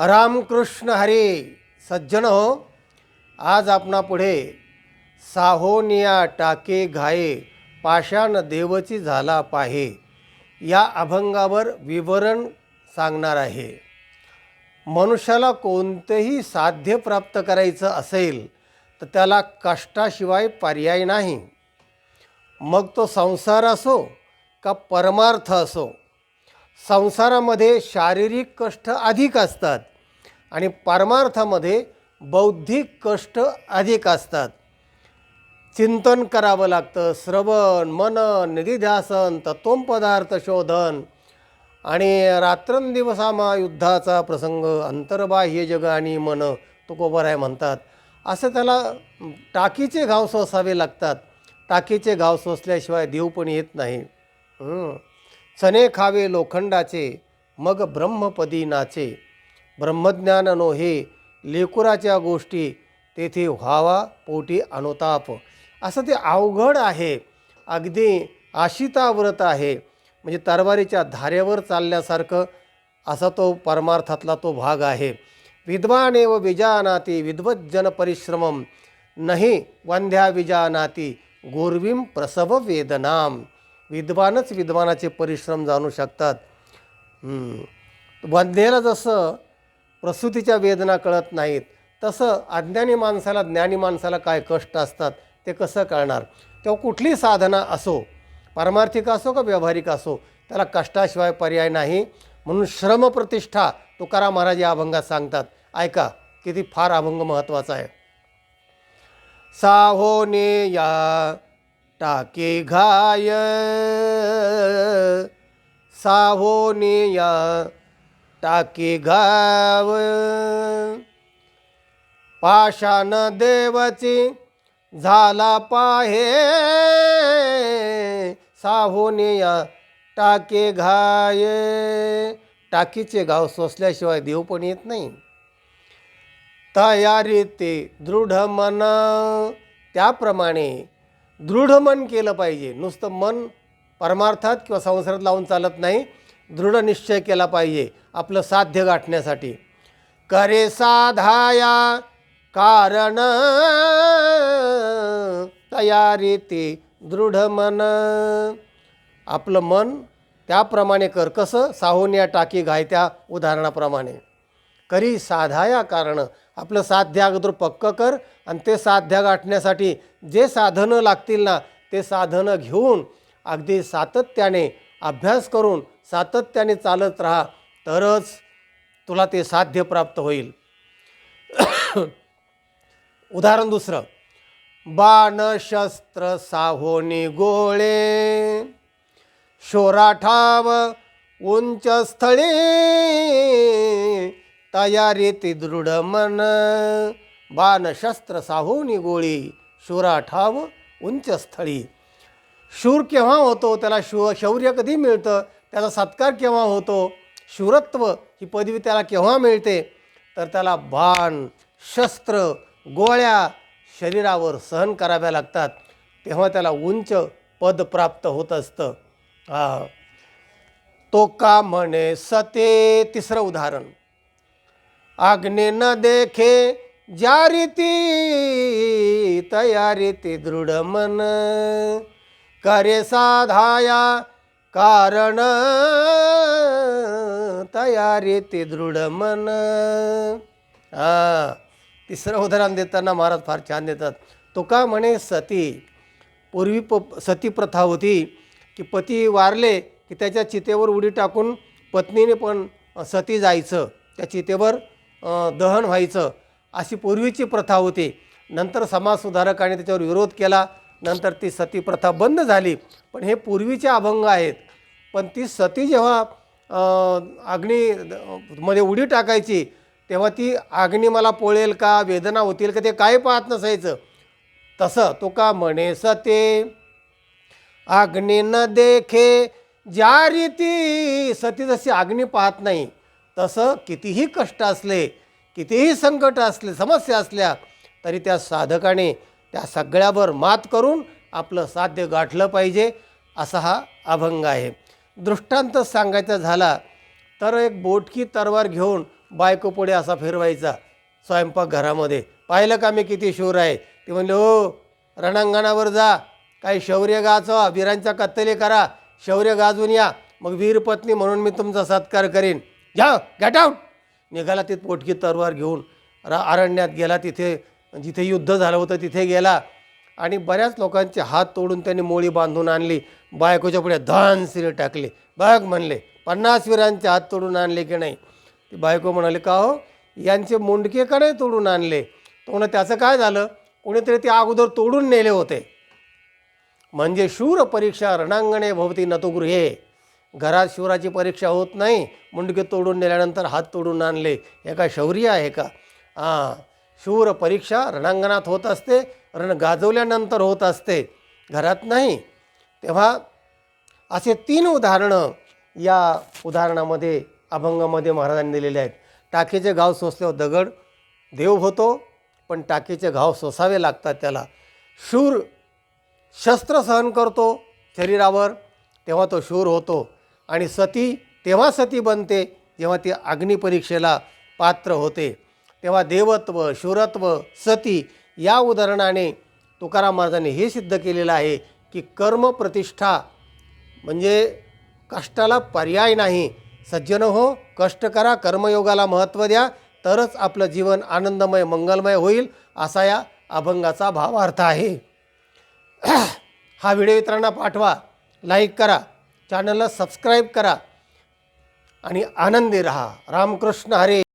रामकृष्ण हरी सज्जन हो, आज आपणा पुढे साहोनिया टाके घाये पाषाण देवची झाला पाहे या अभंगावर विवरण सांगणार आहे. मनुष्याला कोणतेही साध्य प्राप्त करायचं असेल तर त्याला कष्टाशिवाय पर्याय नाही. मग तो संसार असो का परमार्थ असो. संसारामध्ये शारीरिक कष्ट अधिक असतात आणि परमार्थामध्ये बौद्धिक कष्ट अधिक असतात. चिंतन करावं लागतं, श्रवण मनन निधिध्यासन तत्त्वम पदार्थ शोधन आणि रात्रंदिवसामा युद्धाचा प्रसंग अंतर्बाह्य जग आणि मन तुकोबराय म्हणतात. असं त्याला टाकीचे घाव सोसावे लागतात. टाकीचे घाव सोसल्याशिवाय देव पण येत नाही. चणे खावे लोखंडाचे मग ब्रह्मपदी नाचे. ब्रह्मज्ञान नोहे लेकुराच्या गोष्टी तेथे व्हावा पोटी अनुताप. असं ते अवघड आहे. अगदी आशिताव्रत आहे. म्हणजे तरवारीच्या धारेवर चालल्यासारखं असा तो परमार्थातला तो भाग आहे. विद्वानेव विजानाती विद्वज्जन परिश्रमम नाही वंध्या विजानाती गोर्वीम प्रसव वेदनाम. विद्वानच विद्वानाचे परिश्रम जाणू शकतात. वंध्येला जसं प्रसूतीच्या वेदना कळत नाहीत तसं अज्ञानी माणसाला ज्ञानी माणसाला काय कष्ट असतात ते कसं कळणार. तेव्हा कुठली साधना असो, पारमार्थिक असो का व्यावहारिक असो, त्याला कष्टाशिवाय पर्याय नाही. म्हणून श्रमप्रतिष्ठा तुकाराम महाराज या अभंगात सांगतात. ऐका किती फार अभंग महत्त्वाचा आहे. साहोने या टाके घाय साहोने या टाके घाव पाषाण देवची झाला पाहे. साहोने या टाके घाय. टाकीचे घाव सोसल्याशिवाय देव पण येत नाही. तयारी ते दृढ मन. त्याप्रमाणे दृढ मन केलं पाहिजे. नुसतं मन परमार्थात किंवा संसारात लावून चालत नाही. दृढ निश्चय केला पाहिजे आपलं साध्य गाठण्यासाठी. करे साधाया कारण तयारी ते दृढ मन. आपलं मन त्याप्रमाणे कर. कसं? साहोनिया टाकी घायत्या उदाहरणाप्रमाणे. करी साधाया कारण. आपलं साध्य अगोदर पक्क कर आणि ते साध्य गाठण्यासाठी जे साधनं लागतील ना ते साधनं घेऊन अगदी सातत्याने अभ्यास करून सातत्याने चालत राहा तरच तुला ते साध्य प्राप्त होईल. उदाहरण दुसरं. बाणशस्त्र साहोनी गोळे शोराठाव उंच स्थळी तयारी ती दृढ मन. बाणशस्त्र साहोनी गोळी शूराठाव उंच स्थळी. शूर केव्हा होतो? त्याला शौर्य कधी मिळतं? त्याचा सत्कार केव्हा होतो? शूरत्व ही पदवी त्याला केव्हा मिळते? तर त्याला बाण शस्त्र गोळ्या शरीरावर सहन कराव्या लागतात. तेव्हा त्याला उंच पद प्राप्त होत असतं. तो का म्हणे सते. तिसरं उदाहरण. आग्ने न देखे ज्या रीती तयारी ते दृढ मन. करे साधाया कारण तयारी ते दृढ मन. तिसरं उदाहरण देताना महाराज फार छान देतात. तो का म्हणे सती. पूर्वी सती प्रथा होती की पती वारले की त्याच्या चितेवर उडी टाकून पत्नीने पण सती जायचं, त्या चितेवर दहन व्हायचं, अशी पूर्वीची प्रथा होती. नंतर समाजसुधारकाने त्याच्यावर विरोध केला. नंतर ती सती प्रथा बंद झाली. पण हे पूर्वीचे अभंग आहेत. पण ती सती जेव्हा अग्नीमध्ये उडी टाकायची तेव्हा ती अग्नी मला पोळेल का, वेदना होतील का, ते काय पाहत नसायचं. तसं तो का म्हणे सते. अग्नी न देखे ज्या रीती. सती जशी अग्नी पाहत नाही तसं कितीही कष्ट असले, कितीही संकट असले, समस्या असल्या तरी त्या साधकाने त्या सगळ्यावर मात करून आपलं साध्य गाठलं पाहिजे. असा हा अभंग आहे. दृष्टांत सांगायचा झाला तर एक बोटकी तलवार घेऊन बायको पुढे असा फिरवायचा स्वयंपाकघरामध्ये. पाहिलं का मी किती शूर आहे. ते म्हणले हो रणांगणावर जा, काही शौर्य गाजवा, वीरांच्या कत्तली करा, शौर्य गाजून या, मग वीरपत्नी म्हणून मी तुमचा सत्कार करीन. जा गेट आउट. निघाला ते पोटकी तलवार घेऊन अरण्यात गेला. तिथे जिथे युद्ध झालं होतं तिथे गेला आणि बऱ्याच लोकांचे हात तोडून त्यांनी मोळी बांधून आणली. बायकोच्या पुढे धानसिरे टाकले. बघ म्हणले 50 वीरांचे हात तोडून आणले की नाही. ती बायको म्हणाले का हो यांचे मुंडके का नाही तोडून आणले. तो म्हणा त्याचं काय झालं, कोणीतरी ते अगोदर तोडून नेले होते. म्हणजे शूर परीक्षा रणांगणे भवती नतुगृहे. घरात शूराची परीक्षा होत नाही, मुंडके तोडून नेल्यानंतर हात तोडून आणले, हे काय शौर्य आहे का. शूर परीक्षा रणांगणात होत असते, रण गाजवल्यानंतर होत असते, घरात नाही. तेव्हा असे 3 उदाहरणं या उदाहरणामध्ये अभंगामध्ये महाराजांनी दिलेले आहेत. टाकीचे घाव सोसल्यावर दगड देव होतो, पण टाकीचे घाव सोसावे लागतात त्याला. शूर शस्त्र सहन करतो शरीरावर तेव्हा तो शूर होतो. आणि सती तेव्हा सती बनते जेव्हा ती अग्निपरीक्षेला पात्र होते. तेव्हा देवत्व, शूरत्व, सती या उदाहरणाने तुकाराम महाराजांनी हे सिद्ध केलेलं आहे की कर्मप्रतिष्ठा म्हणजे कष्टाला पर्याय नाही. सज्जन हो, कष्ट करा, कर्मयोगाला महत्त्व द्या, तरच आपलं जीवन आनंदमय मंगलमय होईल, असा या अभंगाचा भावार्थ आहे. हा व्हिडिओ इतरांना पाठवा, लाईक करा, चॅनलला सबस्क्राईब करा आणि आनंदी रहा. रामकृष्ण हरी.